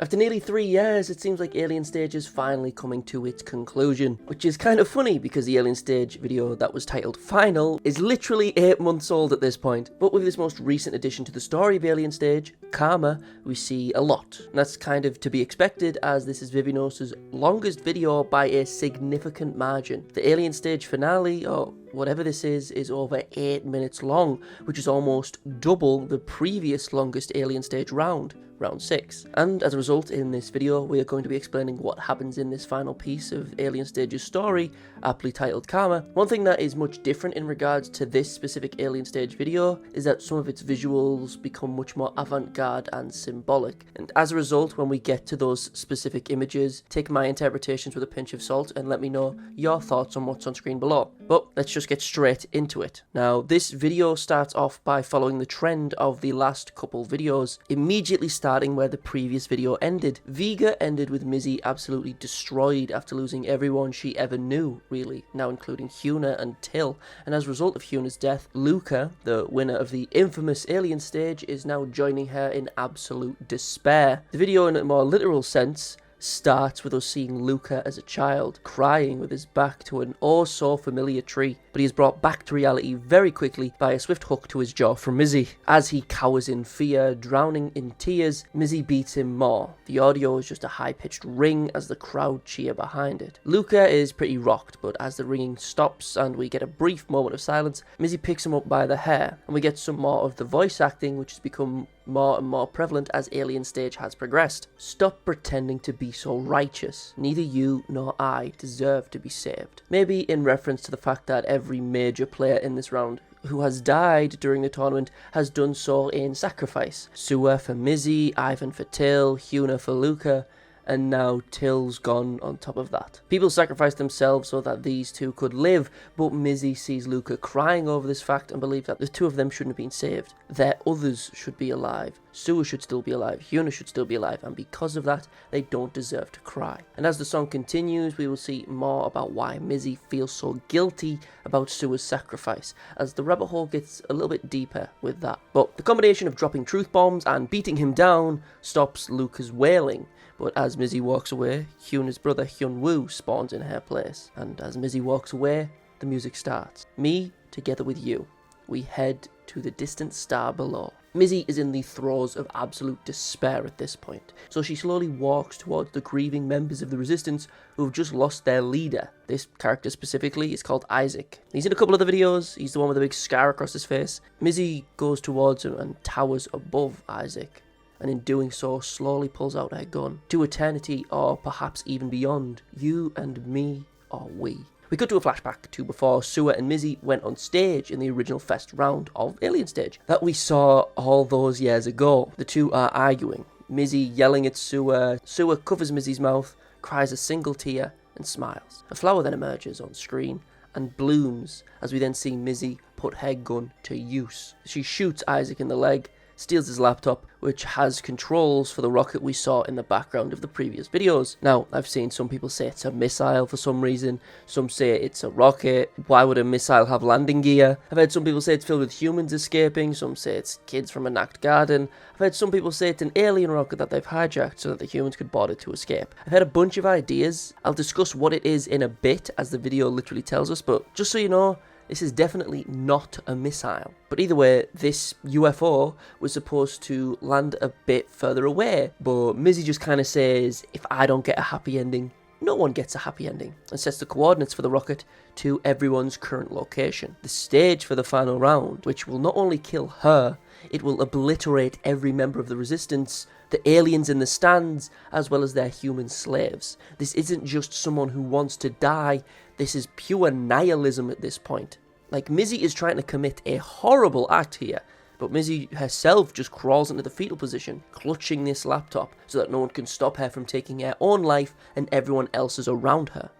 After nearly 3 years, it seems like Alien Stage is finally coming to its conclusion, which is kind of funny because the Alien Stage video that was titled Final is literally 8 months old at this point. But with this most recent addition to the story of Alien Stage, Karma, we see a lot. And that's kind of to be expected, as this is Vivinos' longest video by a significant margin. The Alien Stage finale, or whatever this is over 8 minutes long, which is almost double the previous longest Alien Stage round 6. And as a result, in this video, we are going to be explaining what happens in this final piece of Alien Stage's story, aptly titled Karma. One thing that is much different in regards to this specific Alien Stage video is that some of its visuals become much more avant-garde and symbolic. And as a result, when we get to those specific images, take my interpretations with a pinch of salt and let me know your thoughts on what's on screen below. But let's just get straight into it. Now, this video starts off by following the trend of the last couple videos, immediately starting where the previous video ended. Vega ended with Mizzy absolutely destroyed after losing everyone she ever knew, really, now including Huna and Till, and as a result of Huna's death, Luca, the winner of the infamous Alien Stage, is now joining her in absolute despair. The video, in a more literal sense, starts with us seeing Luca as a child, crying with his back to an oh-so-familiar tree, but he is brought back to reality very quickly by a swift hook to his jaw from Mizzy. As he cowers in fear, drowning in tears, Mizzy beats him more. The audio is just a high-pitched ring as the crowd cheer behind it. Luca is pretty rocked, but as the ringing stops and we get a brief moment of silence, Mizzy picks him up by the hair, and we get some more of the voice acting, which has become more and more prevalent as Alien Stage has progressed. Stop pretending to be so righteous. Neither you nor I deserve to be saved. Maybe in reference to the fact that every major player in this round who has died during the tournament has done so in sacrifice. Suer for Mizzy, Ivan for Till, Huna for Luca, and now Till's gone on top of that. People sacrifice themselves so that these two could live, but Mizzy sees Luca crying over this fact and believes that the two of them shouldn't have been saved. Their others should be alive. Suer should still be alive, Huna should still be alive, and because of that, they don't deserve to cry. And as the song continues, we will see more about why Mizzy feels so guilty about Suer's sacrifice, as the rabbit hole gets a little bit deeper with that. But the combination of dropping truth bombs and beating him down stops Luca's wailing. But as Mizzy walks away, Hyun's brother Hyun-woo spawns in her place. And as Mizzy walks away, the music starts. Me, together with you, we head to the distant star below. Mizzy is in the throes of absolute despair at this point, so she slowly walks towards the grieving members of the Resistance who have just lost their leader. This character specifically is called Isaac. He's in a couple of the videos, he's the one with a big scar across his face. Mizzy goes towards him and towers above Isaac, and in doing so slowly pulls out her gun. To eternity, or perhaps even beyond, you and me, or we. We cut to a flashback to before Suer and Mizzy went on stage in the original first round of Alien Stage that we saw all those years ago. The two are arguing, Mizzy yelling at Suer. Suer covers Mizzy's mouth, cries a single tear, and smiles. A flower then emerges on screen and blooms as we then see Mizzy put her gun to use. She shoots Isaac in the leg, steals his laptop, which has controls for the rocket we saw in the background of the previous videos. Now, I've seen some people say it's a missile for some reason, some say it's a rocket. Why would a missile have landing gear? I've heard some people say it's filled with humans escaping, some say it's kids from a knocked garden. I've heard some people say it's an alien rocket that they've hijacked so that the humans could board it to escape. I've had a bunch of ideas. I'll discuss what it is in a bit, as the video literally tells us, but just so you know, this is definitely not a missile. But either way, this UFO was supposed to land a bit further away, but Mizzy just kind of says, if I don't get a happy ending, no one gets a happy ending, and sets the coordinates for the rocket to everyone's current location. The stage for the final round, which will not only kill her, it will obliterate every member of the Resistance, the aliens in the stands, as well as their human slaves. This isn't just someone who wants to die, this is pure nihilism at this point. Like, Mizzy is trying to commit a horrible act here, but Mizzy herself just crawls into the fetal position, clutching this laptop so that no one can stop her from taking her own life and everyone else's around her.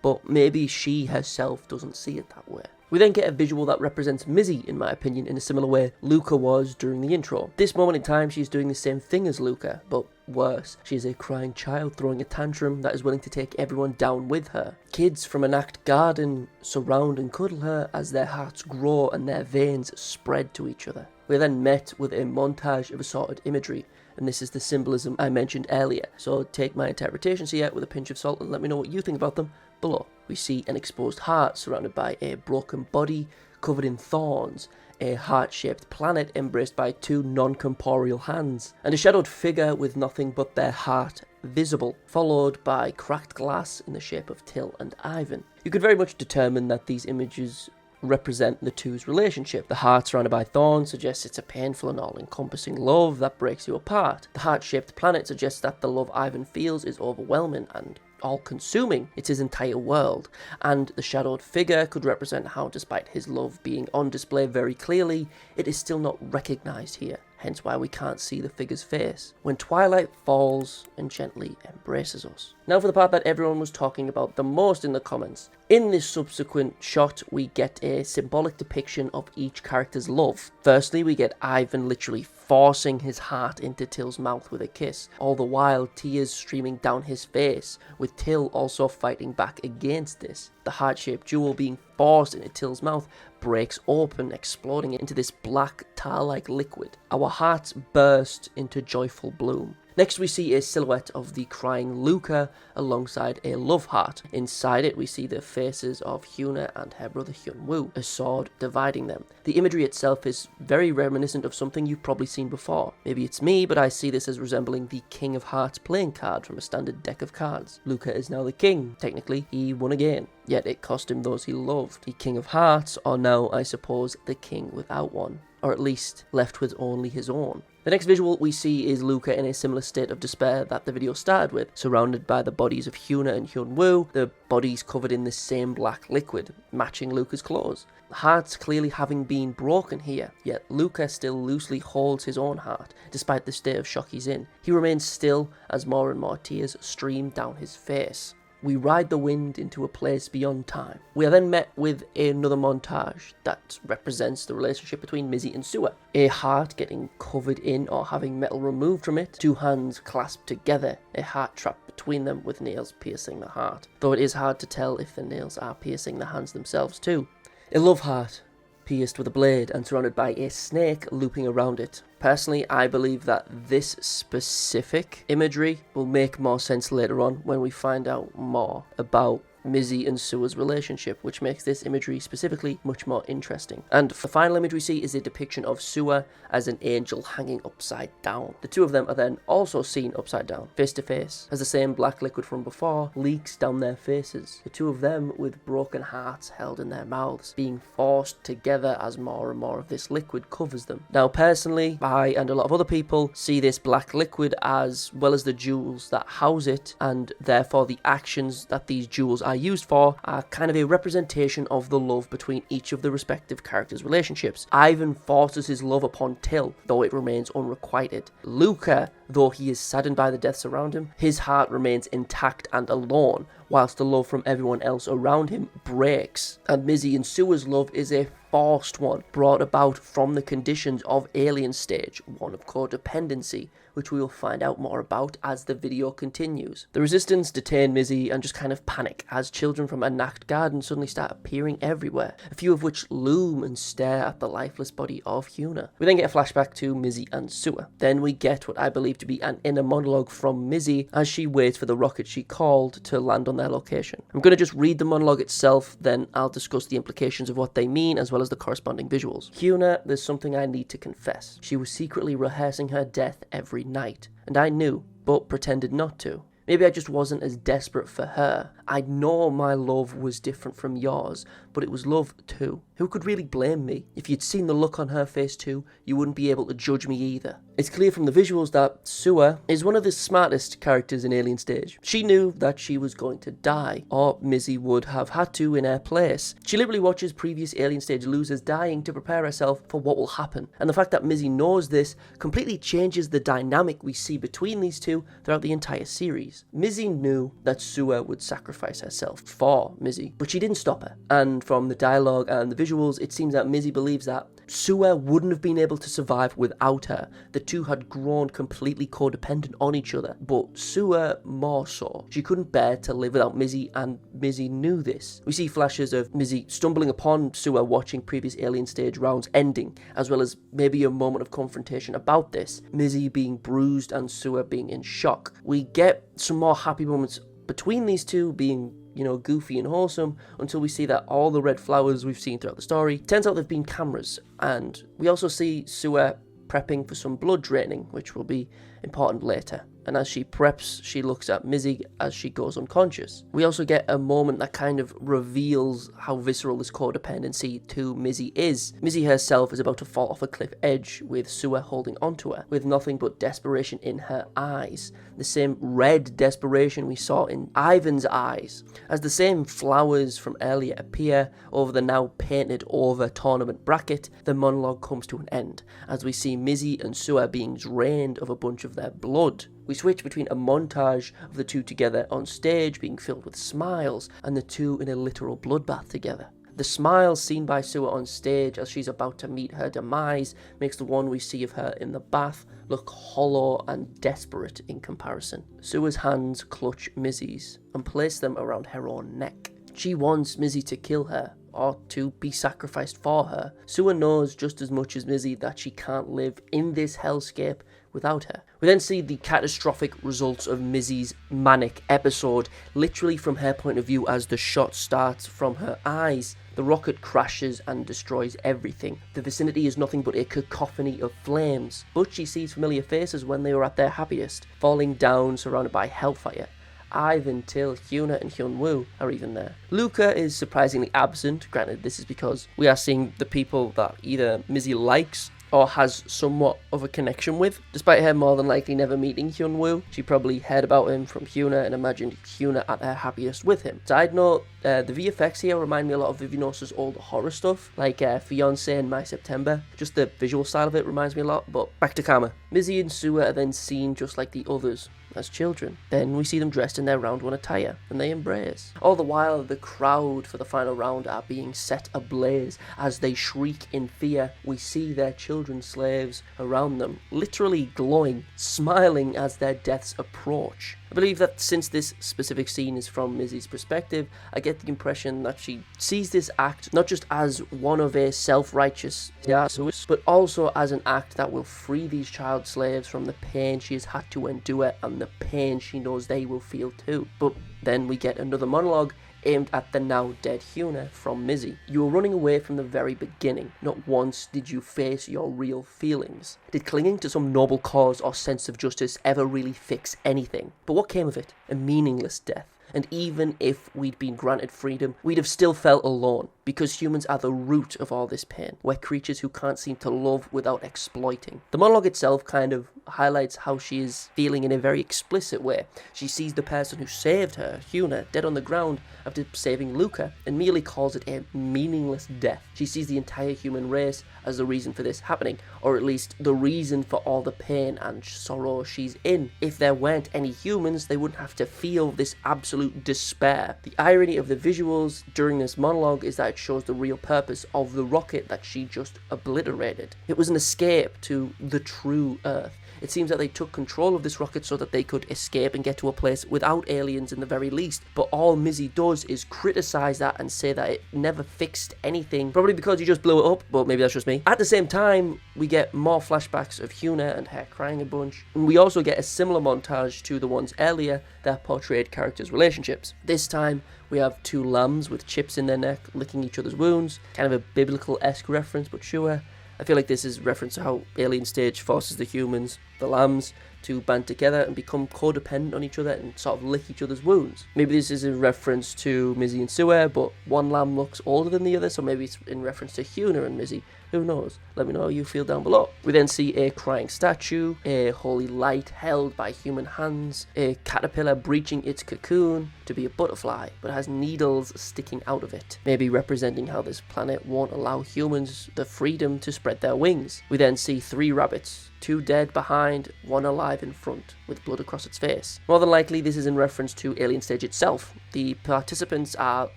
But maybe she herself doesn't see it that way. We then get a visual that represents Mizzy, in my opinion, in a similar way Luca was during the intro. This moment in time, she's doing the same thing as Luca, but worse. She is a crying child throwing a tantrum that is willing to take everyone down with her. Kids from a knocked garden surround and cuddle her as their hearts grow and their veins spread to each other. We are then met with a montage of assorted imagery, and this is the symbolism I mentioned earlier. So take my interpretations here with a pinch of salt and let me know what you think about them below. We see an exposed heart surrounded by a broken body covered in thorns, a heart-shaped planet embraced by two non-corporeal hands, and a shadowed figure with nothing but their heart visible, followed by cracked glass in the shape of Till and Ivan. You could very much determine that these images represent the two's relationship. The heart surrounded by thorns suggests it's a painful and all-encompassing love that breaks you apart. The heart-shaped planet suggests that the love Ivan feels is overwhelming and all-consuming. It's his entire world. And the shadowed figure could represent how, despite his love being on display very clearly, it is still not recognized here. Hence why we can't see the figure's face. When twilight falls and gently embraces us. Now for the part that everyone was talking about the most in the comments. In this subsequent shot, we get a symbolic depiction of each character's love. Firstly, we get Ivan literally forcing his heart into Till's mouth with a kiss, all the while tears streaming down his face, with Till also fighting back against this. The heart-shaped jewel being forced into Till's mouth breaks open, exploding into this black tar-like liquid. Our hearts burst into joyful bloom. Next we see a silhouette of the crying Luca alongside a love heart. Inside it we see the faces of Hyuna and her brother Hyun-woo, a sword dividing them. The imagery itself is very reminiscent of something you've probably seen before. Maybe it's me, but I see this as resembling the King of Hearts playing card from a standard deck of cards. Luca is now the king. Technically, he won again. Yet it cost him those he loved. The King of Hearts are now, I suppose, the king without one. Or at least left with only his own. The next visual we see is Luca in a similar state of despair that the video started with, surrounded by the bodies of Hyuna and Hyun-woo, the bodies covered in the same black liquid, matching Luca's clothes. Hearts clearly having been broken here, yet Luca still loosely holds his own heart, despite the state of shock he's in. He remains still as more and more tears stream down his face. We ride the wind into a place beyond time. We are then met with another montage that represents the relationship between Mizzy and Suer. A heart getting covered in or having metal removed from it, two hands clasped together, a heart trapped between them with nails piercing the heart. Though it is hard to tell if the nails are piercing the hands themselves too. A love heart, pierced with a blade and surrounded by a snake looping around it. Personally, I believe that this specific imagery will make more sense later on when we find out more about Mizzy and Suer's relationship, which makes this imagery specifically much more interesting. And the final image we see is a depiction of Suer as an angel hanging upside down. The two of them are then also seen upside down, face to face, as the same black liquid from before leaks down their faces. The two of them with broken hearts held in their mouths, being forced together as more and more of this liquid covers them. Now personally, I and a lot of other people see this black liquid as well as the jewels that house it, and therefore the actions that these jewels are used for are kind of a representation of the love between each of the respective characters' relationships. Ivan forces his love upon Till, though it remains unrequited. Luca, though he is saddened by the deaths around him, his heart remains intact and alone, whilst the love from everyone else around him breaks. And Mizzy and Suer's love is a forced one, brought about from the conditions of Alien Stage, one of codependency, which we will find out more about as the video continues. The resistance detain Mizzy and just kind of panic as children from a knocked garden suddenly start appearing everywhere, a few of which loom and stare at the lifeless body of Hyuna. We then get a flashback to Mizzy and Suer. Then we get what I believe to be an inner monologue from Mizzy as she waits for the rocket she called to land on their location. I'm going to just read the monologue itself, then I'll discuss the implications of what they mean as well as the corresponding visuals. Hyuna, there's something I need to confess. She was secretly rehearsing her death every night, and I knew, but pretended not to. Maybe I just wasn't as desperate for her. I know my love was different from yours, but it was love too. Who could really blame me? If you'd seen the look on her face too, you wouldn't be able to judge me either. It's clear from the visuals that Suer is one of the smartest characters in Alien Stage. She knew that she was going to die, or Mizzy would have had to in her place. She literally watches previous Alien Stage losers dying to prepare herself for what will happen. And the fact that Mizzy knows this completely changes the dynamic we see between these two throughout the entire series. Mizzy knew that Suer would sacrifice herself for Mizzy, but she didn't stop her. And from the dialogue and the visuals, it seems that Mizzy believes that Suer wouldn't have been able to survive without her. The two had grown completely codependent on each other, but Suer more so. She couldn't bear to live without Mizzy, and Mizzy knew this. We see flashes of Mizzy stumbling upon Suer watching previous alien stage rounds ending, as well as maybe a moment of confrontation about this, Mizzy being bruised and Suer being in shock. We get some more happy moments between these two being, goofy and wholesome, until we see that all the red flowers we've seen throughout the story, turns out they've been cameras. And we also see Suer prepping for some blood draining, which will be important later. And as she preps, she looks at Mizzy as she goes unconscious. We also get a moment that kind of reveals how visceral this codependency to Mizzy is. Mizzy herself is about to fall off a cliff edge, with Suer holding onto her, with nothing but desperation in her eyes. The same red desperation we saw in Ivan's eyes. As the same flowers from earlier appear over the now painted over tournament bracket, the monologue comes to an end, as we see Mizzy and Suer being drained of a bunch of their blood. We switch between a montage of the two together on stage being filled with smiles, and the two in a literal bloodbath together. The smiles seen by Suer on stage as she's about to meet her demise makes the one we see of her in the bath look hollow and desperate in comparison. Suer's hands clutch Mizzy's and place them around her own neck. She wants Mizzy to kill her, or to be sacrificed for her. Suer knows just as much as Mizzy that she can't live in this hellscape without her. We then see the catastrophic results of Mizzy's manic episode, literally from her point of view as the shot starts from her eyes. The rocket crashes and destroys everything. The vicinity is nothing but a cacophony of flames, but she sees familiar faces when they were at their happiest, falling down surrounded by hellfire. Ivan, Till, Hyuna and Hyunwoo are even there. Luca is surprisingly absent. Granted, this is because we are seeing the people that either Mizzy likes or has somewhat of a connection with. Despite her more than likely never meeting Hyunwoo, she probably heard about him from Hyuna and imagined Hyuna at her happiest with him. Side note, the VFX here remind me a lot of Vivinos' old horror stuff, like Fiancé and My September. Just the visual style of it reminds me a lot, but back to Karma. Mizzy and Suer are then seen just like the others, as children. Then we see them dressed in their round one attire, and they embrace. All the while, the crowd for the final round are being set ablaze. As they shriek in fear, we see their children slaves around them, literally glowing, smiling as their deaths approach. I believe that since this specific scene is from Mizzy's perspective, I get the impression that she sees this act not just as one of a self-righteous Yasuis, but also as an act that will free these child slaves from the pain she has had to endure and the pain she knows they will feel too. But then we get another monologue aimed at the now dead Hyuna from Mizzy. You were running away from the very beginning. Not once did you face your real feelings. Did clinging to some noble cause or sense of justice ever really fix anything? But what came of it? A meaningless death. And even if we'd been granted freedom, we'd have still felt alone, because humans are the root of all this pain. We're creatures who can't seem to love without exploiting. The monologue itself kind of highlights how she is feeling in a very explicit way. She sees the person who saved her, Hyuna, dead on the ground after saving Luca, and merely calls it a meaningless death. She sees the entire human race as the reason for this happening, or at least the reason for all the pain and sorrow she's in. If there weren't any humans, they wouldn't have to feel this absolute despair. The irony of the visuals during this monologue is that it shows the real purpose of the rocket that she just obliterated. It was an escape to the true Earth. It seems that they took control of this rocket so that they could escape and get to a place without aliens in the very least. But all Mizzy does is criticize that and say that it never fixed anything. Probably because you just blew it up, but maybe that's just me. At the same time, we get more flashbacks of Hyuna and her crying a bunch. And we also get a similar montage to the ones earlier that portrayed characters' relationships. This time, we have two lambs with chips in their neck licking each other's wounds. Kind of a biblical-esque reference, but sure. I feel like this is reference to how Alien Stage forces the humans, the lambs, to band together and become codependent on each other and sort of lick each other's wounds. Maybe this is in reference to Mizzy and Suer, but one lamb looks older than the other, so maybe it's in reference to Hyuna and Mizzy. Who knows? Let me know how you feel down below. We then see a crying statue, a holy light held by human hands, a caterpillar breaching its cocoon to be a butterfly, but has needles sticking out of it, maybe representing how this planet won't allow humans the freedom to spread their wings. We then see three rabbits, 2 dead behind, 1 alive in front, with blood across its face. More than likely, this is in reference to Alien Stage itself. The participants are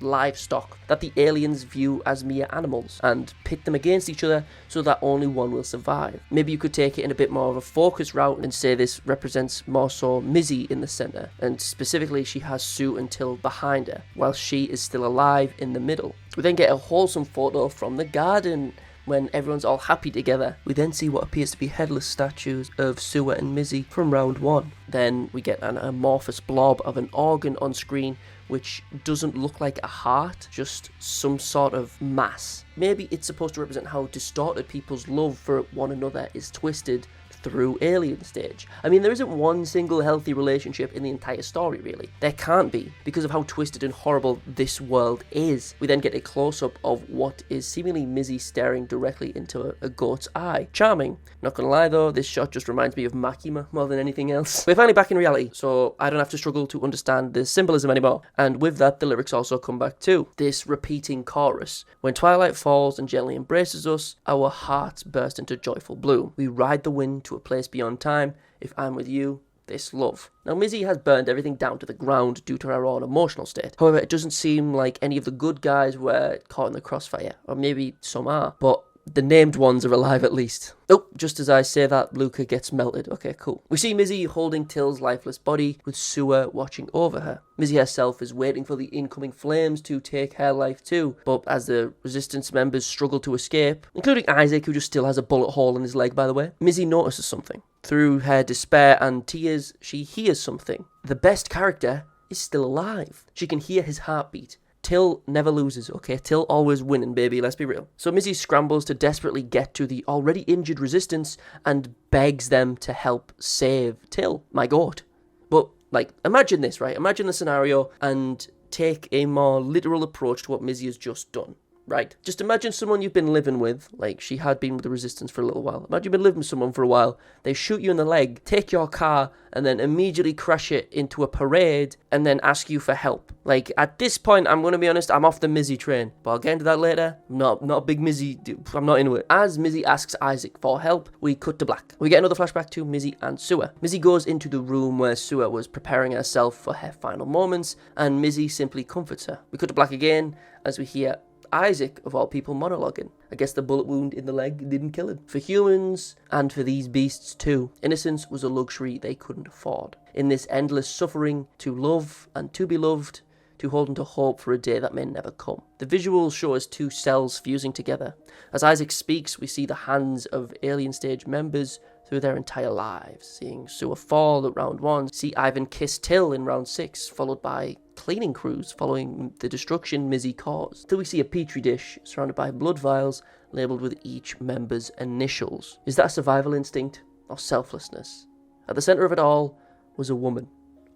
livestock that the aliens view as mere animals, and pit them against each other so that only one will survive. Maybe you could take it in a bit more of a focus route and say this represents more so Mizzy in the centre, and specifically she has Sue and Till behind her, while she is still alive in the middle. We then get a wholesome photo from the garden when everyone's all happy together. We then see what appears to be headless statues of Suer and Mizzy from round 1. Then we get an amorphous blob of an organ on screen which doesn't look like a heart, just some sort of mass. Maybe it's supposed to represent how distorted people's love for one another is twisted through Alien Stage. I mean, there isn't one single healthy relationship in the entire story, really. There can't be, because of how twisted and horrible this world is. We then get a close-up of what is seemingly Mizzy staring directly into a goat's eye. Charming. Not gonna lie though, this shot just reminds me of Makima more than anything else. We're finally back in reality, so I don't have to struggle to understand the symbolism anymore. And with that, the lyrics also come back too. This repeating chorus. When twilight falls and gently embraces us, our hearts burst into joyful bloom. We ride the wind to a place beyond time. If I'm with you, this love. Now, Mizzy has burned everything down to the ground due to her own emotional state. However, it doesn't seem like any of the good guys were caught in the crossfire, or maybe some are, but the named ones are alive at least. Oh, just as I say that, Luca gets melted. Okay, cool. We see Mizzy holding Till's lifeless body, with Suer watching over her. Mizzy herself is waiting for the incoming flames to take her life too, but as the resistance members struggle to escape, including Isaac, who just still has a bullet hole in his leg, by the way, Mizzy notices something. Through her despair and tears, she hears something. The best character is still alive. She can hear his heartbeat. Till never loses, okay? Till always winning, baby, let's be real. So Mizzy scrambles to desperately get to the already injured resistance and begs them to help save Till, my goat. But, like, imagine this, right? Imagine the scenario and take a more literal approach to what Mizzy has just done. Right, just imagine someone you've been living with, like she had been with the resistance for a little while. Imagine you've been living with someone for a while, they shoot you in the leg, take your car, and then immediately crash it into a parade, and then ask you for help. Like, at this point, I'm going to be honest, I'm off the Mizzy train. But I'll get into that later. I'm not a big Mizzy dude. I'm not into it. As Mizzy asks Isaac for help, we cut to black. We get another flashback to Mizzy and Suer. Mizzy goes into the room where Suer was preparing herself for her final moments, and Mizzy simply comforts her. We cut to black again, as we hear Isaac, of all people, monologuing. I guess the bullet wound in the leg didn't kill him. For humans, and for these beasts too, innocence was a luxury they couldn't afford. In this endless suffering, to love and to be loved, to hold on to hope for a day that may never come. The visuals show us 2 cells fusing together. As Isaac speaks, we see the hands of Alien Stage members through their entire lives, seeing Suer fall at round 1, see Ivan kiss Till in round 6, followed by cleaning crews following the destruction Mizzy caused, till we see a petri dish surrounded by blood vials labelled with each member's initials. Is that a survival instinct or selflessness? At the centre of it all was a woman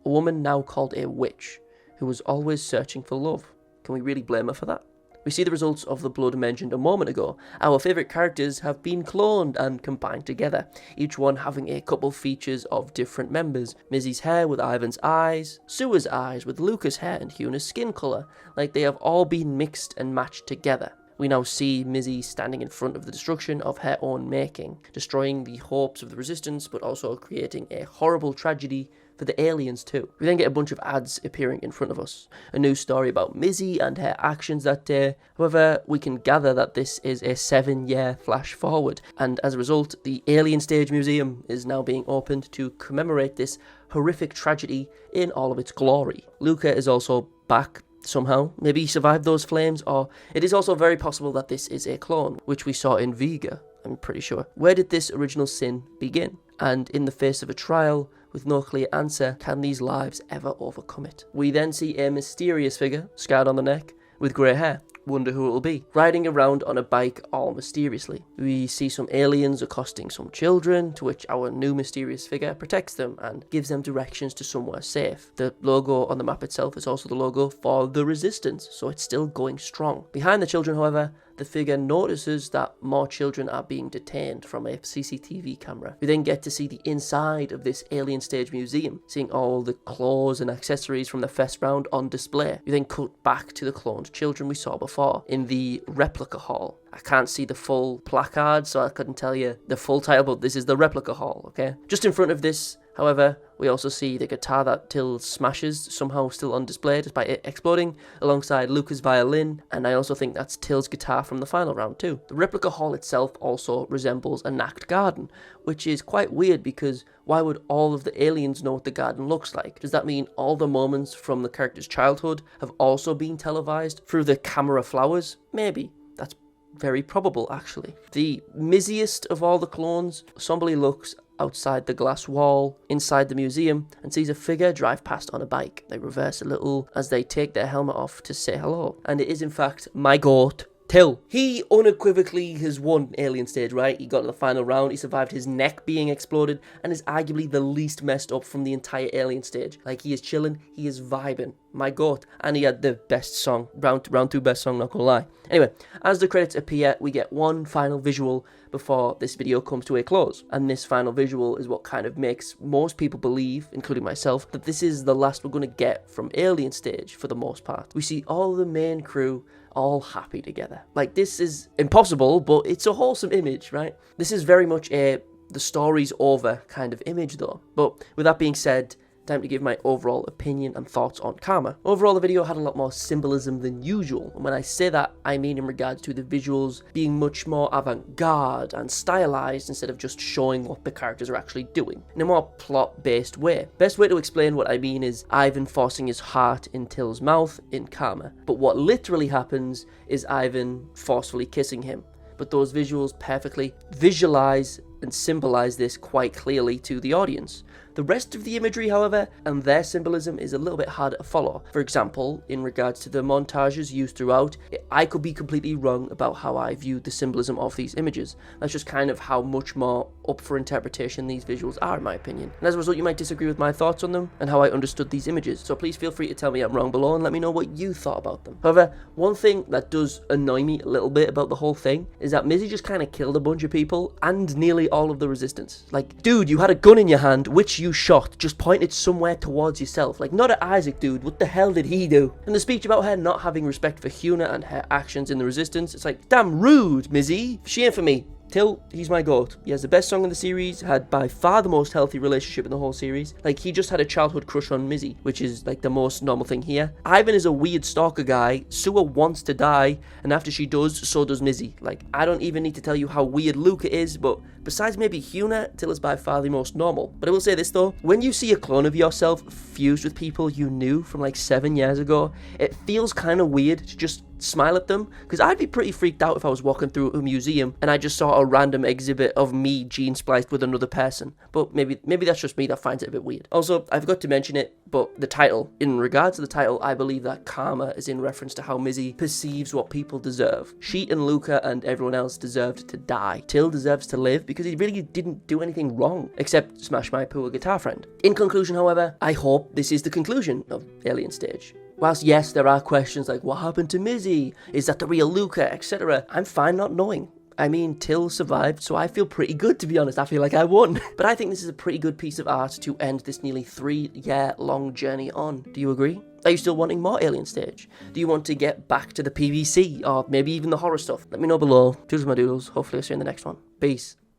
now called a witch, who was always searching for love. Can we really blame her for that? We see the results of the blood mentioned a moment ago. Our favourite characters have been cloned and combined together, each one having a couple features of different members. Mizzy's hair with Ivan's eyes, Suer's eyes with Luca's hair and Huna's skin colour, like they have all been mixed and matched together. We now see Mizzy standing in front of the destruction of her own making, destroying the hopes of the resistance, but also creating a horrible tragedy for the aliens too. We then get a bunch of ads appearing in front of us. A new story about Mizzy and her actions that day. However, we can gather that this is a 7-year flash forward, and as a result, the Alien Stage Museum is now being opened to commemorate this horrific tragedy in all of its glory. Luca is also back somehow. Maybe he survived those flames, or it is also very possible that this is a clone, which we saw in Vega, I'm pretty sure. Where did this original sin begin? And in the face of a trial, with no clear answer, can these lives ever overcome it? We then see a mysterious figure, scarred on the neck, with grey hair. Wonder who it will be. Riding around on a bike all mysteriously. We see some aliens accosting some children, to which our new mysterious figure protects them and gives them directions to somewhere safe. The logo on the map itself is also the logo for the Resistance, so it's still going strong. Behind the children, however, the figure notices that more children are being detained from a CCTV camera. We then get to see the inside of this alien stage museum, seeing all the clothes and accessories from the first round on display. We then cut back to the cloned children we saw before in the replica hall. I can't see the full placard, so I couldn't tell you the full title, but this is the replica hall, okay? Just in front of this, however, we also see the guitar that Till smashes, somehow still on display despite it exploding, alongside Luca's violin, and I also think that's Till's guitar from the final round too. The replica hall itself also resembles a knacked garden, which is quite weird because why would all of the aliens know what the garden looks like? Does that mean all the moments from the character's childhood have also been televised through the camera flowers? Maybe. That's very probable, actually. The Mizziest of all the clones somberly looks outside the glass wall inside the museum and sees a figure drive past on a bike. They reverse a little as they take their helmet off to say hello. And it is in fact my goat, Till. He unequivocally has won Alien Stage, right? He got to the final round, he survived his neck being exploded, and is arguably the least messed up from the entire Alien Stage. Like, he is chilling, he is vibing. My goat. And he had the best song, round 2 best song, not gonna lie. Anyway, as the credits appear, we get one final visual before this video comes to a close. And this final visual is what kind of makes most people believe, including myself, that this is the last we're gonna get from Alien Stage for the most part. We see all the main crew all happy together. Like, this is impossible, but it's a wholesome image, right? This is very much a the story's over kind of image though. But with that being said, time to give my overall opinion and thoughts on Karma. Overall, the video had a lot more symbolism than usual, and when I say that, I mean in regards to the visuals being much more avant-garde and stylized instead of just showing what the characters are actually doing, in a more plot-based way. Best way to explain what I mean is Ivan forcing his heart in Till's mouth in Karma, but what literally happens is Ivan forcefully kissing him. But those visuals perfectly visualize and symbolize this quite clearly to the audience. The rest of the imagery, however, and their symbolism is a little bit harder to follow. For example, in regards to the montages used throughout, I could be completely wrong about how I viewed the symbolism of these images. That's just kind of how much more up for interpretation these visuals are, in my opinion. And as a result, you might disagree with my thoughts on them and how I understood these images. So please feel free to tell me I'm wrong below and let me know what you thought about them. However, one thing that does annoy me a little bit about the whole thing is that Mizzy just kind of killed a bunch of people and nearly all of the resistance. Like, dude, you had a gun in your hand, which you shot, just point it somewhere towards yourself. Like, not at Isaac, dude, what the hell did he do? And the speech about her not having respect for Huna and her actions in the resistance, it's like, damn rude, Mizzy. Shame for me. Till, he's my goat. He has the best song in the series, had by far the most healthy relationship in the whole series. Like, he just had a childhood crush on Mizzy, which is like the most normal thing here. Ivan is a weird stalker guy. Suer wants to die, and after she does, so does Mizzy. Like, I don't even need to tell you how weird Luca is, but besides maybe Huna, Till is by far the most normal. But I will say this though, when you see a clone of yourself fused with people you knew from like 7 years ago, it feels kind of weird to just smile at them, because I'd be pretty freaked out if I was walking through a museum and I just saw a random exhibit of me gene spliced with another person. But maybe that's just me that finds it a bit weird. Also, I forgot to mention it, but the title, in regards to the title, I believe that Karma is in reference to how Mizzy perceives what people deserve. She and Luca and everyone else deserved to die. Till deserves to live because he really didn't do anything wrong except smash my poor guitar friend. In conclusion, however, I hope this is the conclusion of Alien Stage. Whilst yes, there are questions like what happened to Mizzy, is that the real Luca, etc., I'm fine not knowing. I mean, Till survived, so I feel pretty good, to be honest. I feel like I won. But I think this is a pretty good piece of art to end this nearly 3-year-long journey on. Do you agree? Are you still wanting more Alien Stage? Do you want to get back to the PVC, or maybe even the horror stuff? Let me know below. Doodles my doodles. Hopefully I'll see you in the next one. Peace.